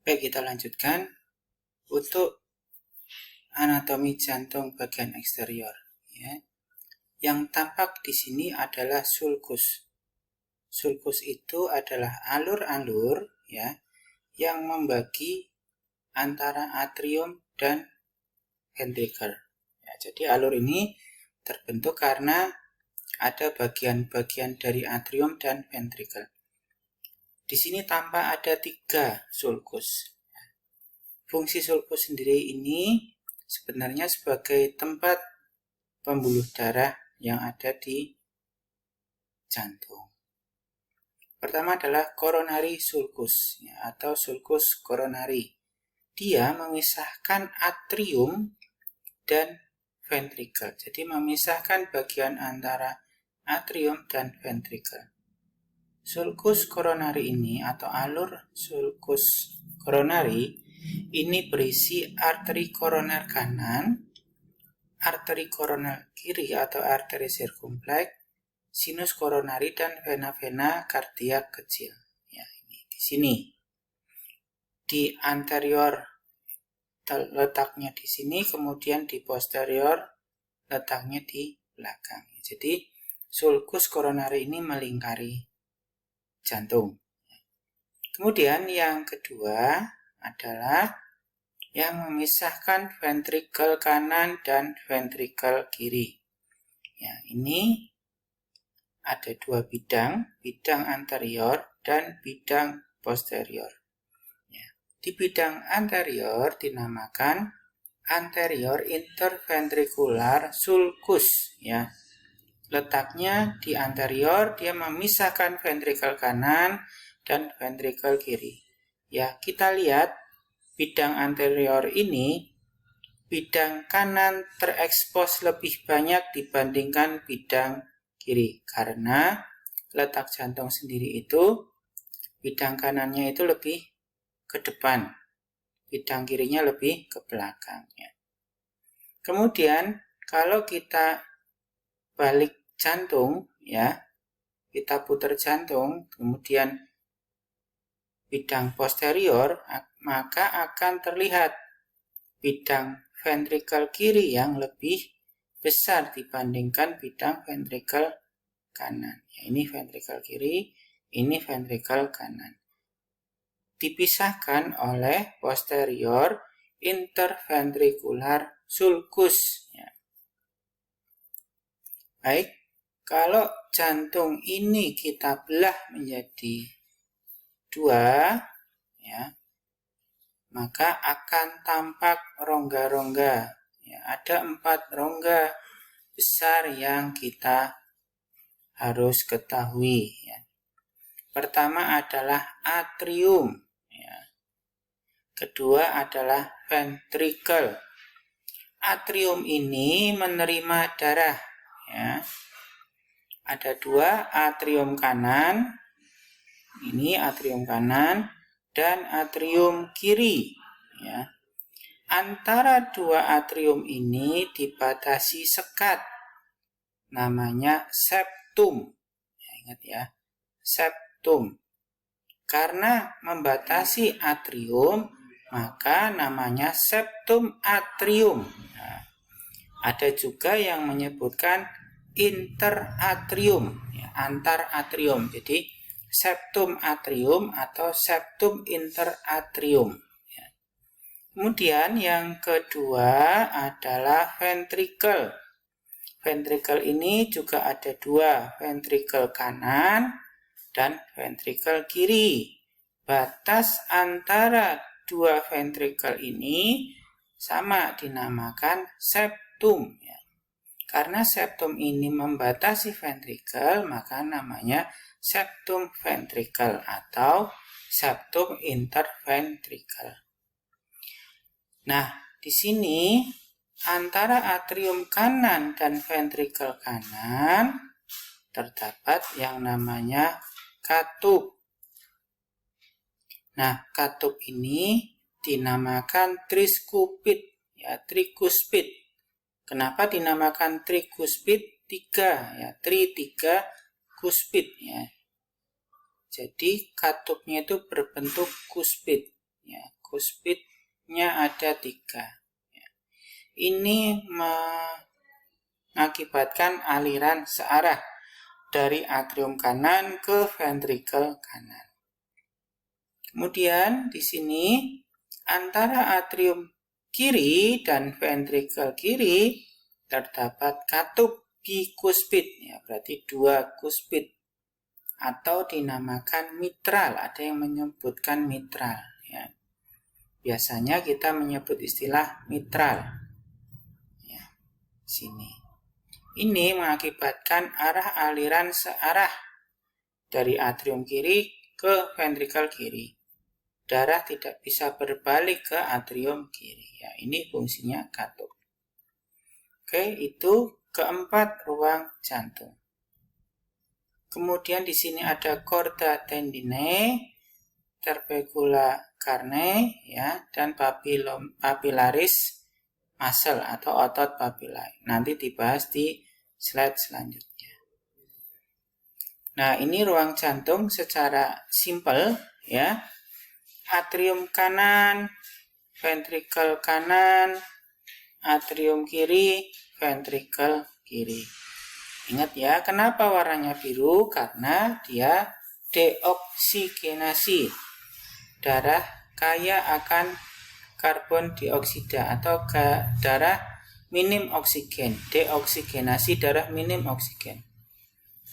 Baik, kita lanjutkan untuk anatomi jantung bagian eksterior. Ya. Yang tampak di sini adalah sulcus. Sulcus itu adalah alur-alur ya yang membagi antara atrium dan ventricle. Ya, jadi alur ini terbentuk karena ada bagian-bagian dari atrium dan ventricle. Di sini tampak ada 3 sulcus. Fungsi sulcus sendiri ini sebenarnya sebagai tempat pembuluh darah yang ada di jantung. Pertama adalah coronary sulcus ya, atau sulcus coronary. Dia memisahkan atrium dan ventricle. Jadi memisahkan bagian antara atrium dan ventricle. Sulcus coronary ini atau alur sulcus coronary ini berisi arteri koroner kanan, arteri koroner kiri atau arteri sirkumflex, sinus koronari dan vena-vena kardiak kecil. Ya, ini di sini. Di anterior letaknya di sini, kemudian di posterior letaknya di belakang. Jadi sulcus coronary ini melingkari jantung. Kemudian yang kedua adalah yang memisahkan ventricle kanan dan ventricle kiri. Ya, ini ada 2 bidang, bidang anterior dan bidang posterior. Ya, di bidang anterior dinamakan anterior interventricular sulcus. Ya, letaknya di anterior, dia memisahkan ventricle kanan dan ventricle kiri. Ya, kita lihat bidang anterior ini, bidang kanan terekspos lebih banyak dibandingkan bidang kiri. Karena letak jantung sendiri itu, bidang kanannya itu lebih ke depan, bidang kirinya lebih ke belakang. Ya. Kemudian, kalau kita balik jantung, ya, kita putar jantung, kemudian bidang posterior, maka akan terlihat bidang ventricle kiri yang lebih besar dibandingkan bidang ventricle kanan. Ya, ini ventricle kiri, ini ventricle kanan. Dipisahkan oleh posterior interventricular sulcus. Ya. Baik, kalau jantung ini kita belah menjadi 2, ya, maka akan tampak rongga-rongga. Ya, ada 4 rongga besar yang kita harus ketahui. Ya. Pertama adalah atrium. Ya. Kedua adalah ventricle. Atrium ini menerima darah. Ya. Ada 2, atrium kanan, ini atrium kanan, dan atrium kiri. Ya. Antara 2 atrium ini dibatasi sekat, namanya septum. Ya, ingat ya, septum. Karena membatasi atrium, maka namanya septum atrium. Nah, ada juga yang menyebutkan interatrium, ya, antar atrium. Jadi septum atrium atau septum interatrium. Ya. Kemudian yang kedua adalah ventricle. Ventricle ini juga ada 2, ventricle kanan dan ventricle kiri. Batas antara 2 ventricle ini sama dinamakan septum. Ya. Karena septum ini membatasi ventricle, maka namanya septum ventricle atau septum interventricle. Nah, di sini antara atrium kanan dan ventricle kanan terdapat yang namanya katup. Nah, katup ini dinamakan tricuspid, ya, tricuspid. Kenapa dinamakan tricuspid? 3, ya, 3 cuspid, ya. Jadi katupnya itu berbentuk cuspid, ya. kuspitnya ada 3. Ini mengakibatkan aliran searah dari atrium kanan ke ventrikel kanan. Kemudian di sini antara atrium kiri dan ventrikel kiri terdapat katup bikuspit, ya, berarti 2 kuspit, atau dinamakan mitral. Ada yang menyebutkan mitral, ya. Biasanya kita menyebut istilah mitral, ya, sini. Ini mengakibatkan arah aliran searah dari atrium kiri ke ventrikel kiri. Darah tidak bisa berbalik ke atrium kiri, ya. Ini fungsinya katup. Oke, itu keempat ruang jantung. Kemudian di sini ada chorda tendinae, tubercula carneae, ya, dan papillaris muscle atau otot papillae. Nanti dibahas di slide selanjutnya. Nah, ini ruang jantung secara simpel, ya. Atrium kanan, ventrikel kanan, atrium kiri, ventrikel kiri. Ingat ya, kenapa warnanya biru? Karena dia deoksigenasi. Darah kaya akan karbon dioksida atau darah minim oksigen. Deoksigenasi darah minim oksigen.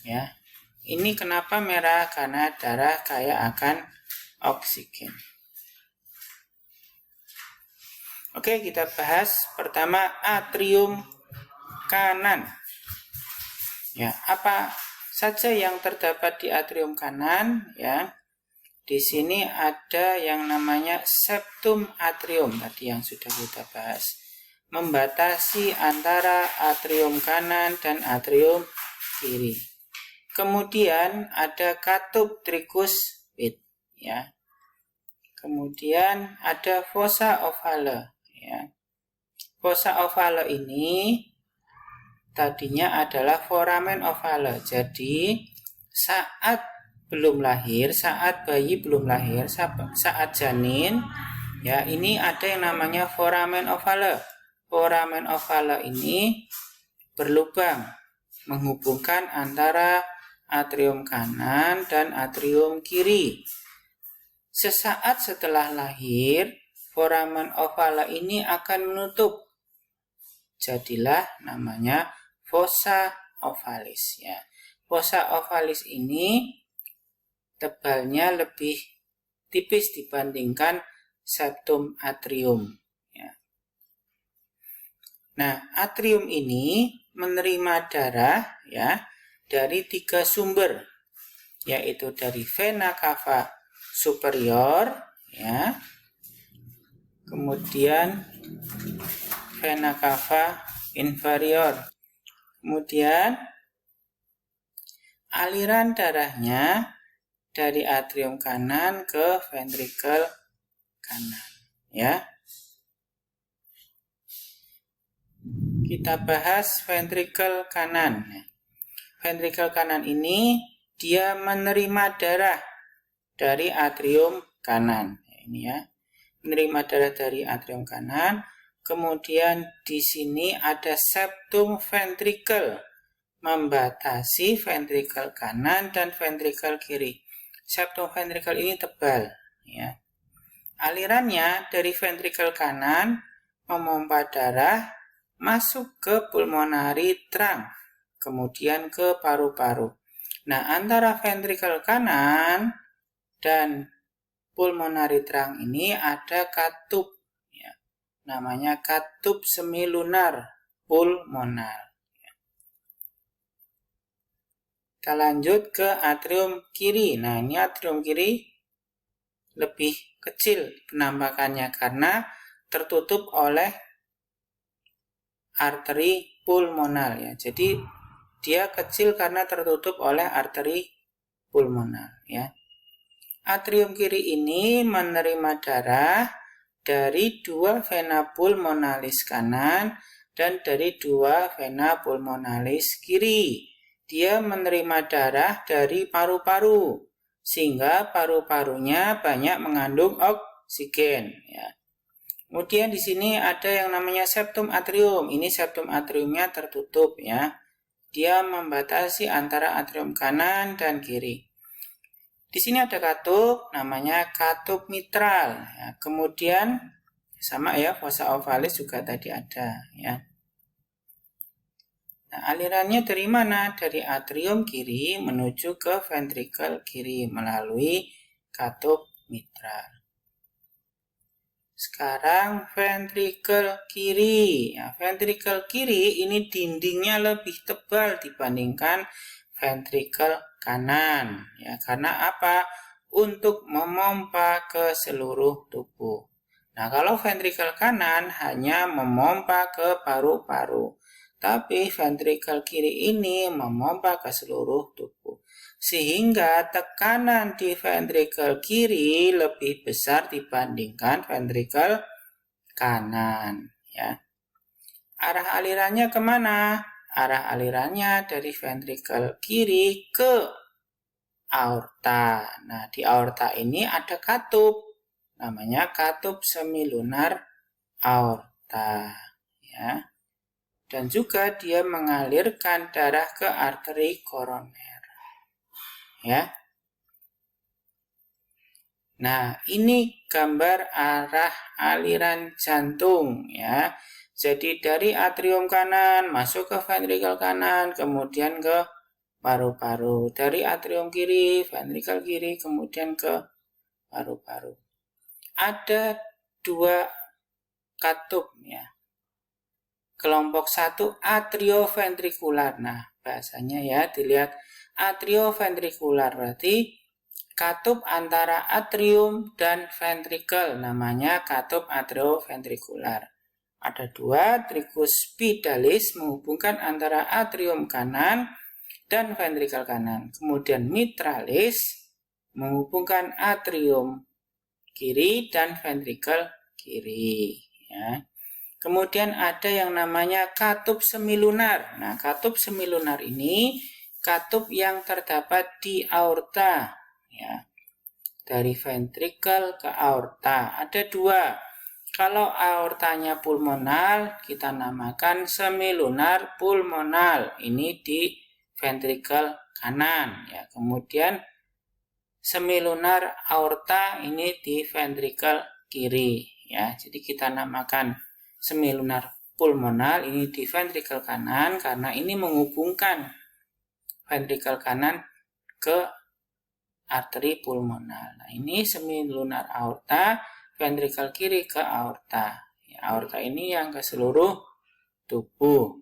Ya. Ini kenapa merah? Karena darah kaya akan oksigen. Oke, kita bahas pertama atrium kanan. Ya, apa saja yang terdapat di atrium kanan, ya? Di sini ada yang namanya septum atrium, tadi yang sudah kita bahas, membatasi antara atrium kanan dan atrium kiri. Kemudian ada katup trikuspid, ya. Kemudian ada fossa ovale, ya. Fossa ovale ini tadinya adalah foramen ovale. Jadi saat belum lahir, saat bayi belum lahir, saat janin, ya, ini ada yang namanya foramen ovale. Foramen ovale ini berlubang menghubungkan antara atrium kanan dan atrium kiri. Sesaat setelah lahir, foramen ovale ini akan menutup. Jadilah namanya fossa ovalis, ya. Fossa ovalis ini tebalnya lebih tipis dibandingkan septum atrium, ya. Nah, atrium ini menerima darah, ya, dari 3 sumber, yaitu dari vena cava superior, ya, kemudian vena cava inferior. Kemudian aliran darahnya dari atrium kanan ke ventrikel kanan, ya. Kita bahas ventrikel kanan. Ventrikel kanan ini dia menerima darah dari atrium kanan. Ini, ya. Menerima darah dari atrium kanan. Kemudian di sini ada septum ventrikel membatasi ventrikel kanan dan ventrikel kiri. Septum ventrikel ini tebal, ya. Alirannya dari ventrikel kanan memompa darah masuk ke pulmonary trunk, kemudian ke paru-paru. Nah, antara ventrikel kanan dan pulmonary trunk ini ada katup, ya. Namanya katup semilunar pulmonar. Kita lanjut ke atrium kiri. Nah, ini atrium kiri lebih kecil penampakannya karena tertutup oleh arteri pulmonal, ya. Jadi dia kecil karena tertutup oleh arteri pulmonal, ya. Atrium kiri ini menerima darah dari 2 vena pulmonalis kanan dan dari 2 vena pulmonalis kiri. Dia menerima darah dari paru-paru, sehingga paru-parunya banyak mengandung oksigen ya. Kemudian di sini ada yang namanya septum atrium. Ini septum atriumnya tertutup ya. Dia membatasi antara atrium kanan dan kiri. Di sini ada katup, namanya katup mitral. Ya. Kemudian sama ya, fossa ovalis juga tadi ada ya. Nah, alirannya dari mana? Dari atrium kiri menuju ke ventrikel kiri melalui katup mitral. Sekarang ventrikel kiri. Ya, ventrikel kiri ini dindingnya lebih tebal dibandingkan ventrikel kanan. Ya, karena apa? Untuk memompa ke seluruh tubuh. Nah, kalau ventrikel kanan hanya memompa ke paru-paru. Tapi ventrikel kiri ini memompa ke seluruh tubuh. Sehingga tekanan di ventrikel kiri lebih besar dibandingkan ventrikel kanan. Ya. Arah alirannya kemana? Arah alirannya dari ventrikel kiri ke aorta. Nah, di aorta ini ada katup. Namanya katup semilunar aorta. Ya. Dan juga dia mengalirkan darah ke arteri koroner. Ya. Nah, ini gambar arah aliran jantung ya. Jadi dari atrium kanan masuk ke ventrikel kanan, kemudian ke paru-paru. Dari atrium kiri, ventrikel kiri, kemudian ke paru-paru. Ada dua katup ya. Kelompok 1 atrioventrikular. Nah, bahasanya ya dilihat atrioventrikular berarti katup antara atrium dan ventrikel, namanya katup atrioventrikular. Ada dua, tricus pidalis menghubungkan antara atrium kanan dan ventrikel kanan. Kemudian mitralis menghubungkan atrium kiri dan ventrikel kiri. Ya. Kemudian ada yang namanya katup semilunar. Nah, katup semilunar ini katup yang terdapat di aorta. Ya, dari ventrikel ke aorta ada dua. Kalau aortanya pulmonal kita namakan semilunar pulmonal, ini di ventrikel kanan ya. Kemudian semilunar aorta ini di ventrikel kiri ya. Jadi kita namakan semilunar pulmonal ini di ventrikel kanan karena ini menghubungkan ventrikel kanan ke arteri pulmonal. Nah, ini semilunar aorta, ventrikel kiri ke aorta. Ya, aorta ini yang ke seluruh tubuh.